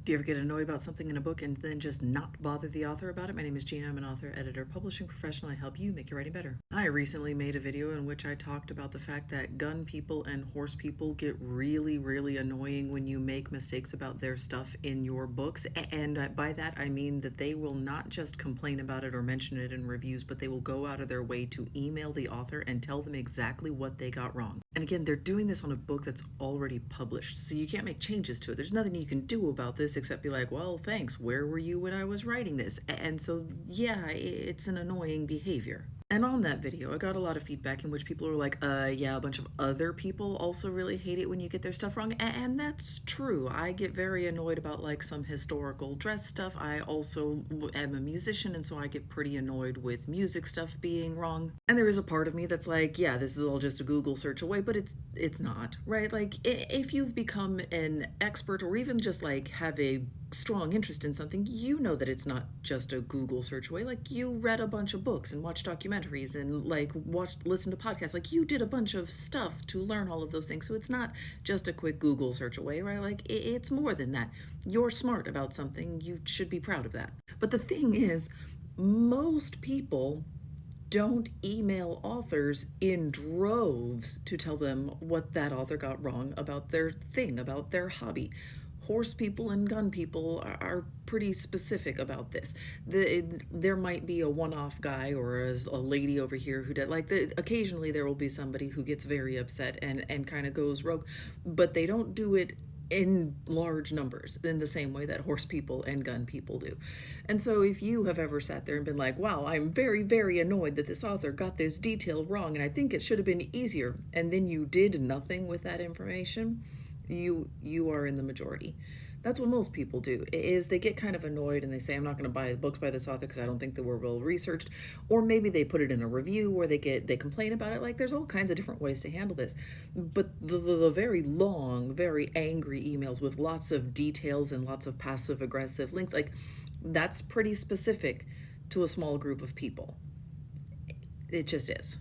Do you ever get annoyed about something in a book and then just not bother the author about it? My name is Gina. I'm an author, editor, publishing professional. I help you make your writing better. I recently made a video in which I talked about the fact that gun people and horse people get really, really annoying when you make mistakes about their stuff in your books. And by that, I mean that they will not just complain about it or mention it in reviews, but they will go out of their way to email the author and tell them exactly what they got wrong. And again, they're doing this on a book that's already published, so you can't make changes to it. There's nothing you can do about this except be like, well, thanks, where were you when I was writing this? And so, yeah, it's an annoying behavior. And on that video, I got a lot of feedback in which people were like, yeah, a bunch of other people also really hate it when you get their stuff wrong. And that's true. I get very annoyed about like some historical dress stuff. I also am a musician, and so I get pretty annoyed with music stuff being wrong. And there is a part of me that's like, yeah, this is all just a Google search away, but it's not, right? Like if you've become an expert or even just like have a strong interest in something, you know that it's not just a Google search away. Like you read a bunch of books and watched documentaries and like listen to podcasts. Like you did a bunch of stuff to learn all of those things. So it's not just a quick Google search away, right? Like it's more than that. You're smart about something. You should be proud of that. But the thing is, most people don't email authors in droves to tell them what that author got wrong about their thing, about their hobby. Horse people and gun people are pretty specific about this. There might be a one-off guy or a lady over here who did like occasionally there will be somebody who gets very upset and kind of goes rogue, but they don't do it in large numbers in the same way that horse people and gun people do. And so if you have ever sat there and been like, wow, I'm very, very annoyed that this author got this detail wrong and I think it should have been easier, and then you did nothing with that information, you are in the majority. That's what most people do, is they get kind of annoyed and they say, I'm not going to buy books by this author because I don't think they were well researched. Or maybe they put it in a review or they complain about it. Like there's all kinds of different ways to handle this. But the very long, very angry emails with lots of details and lots of passive aggressive links, like that's pretty specific to a small group of people. It just is.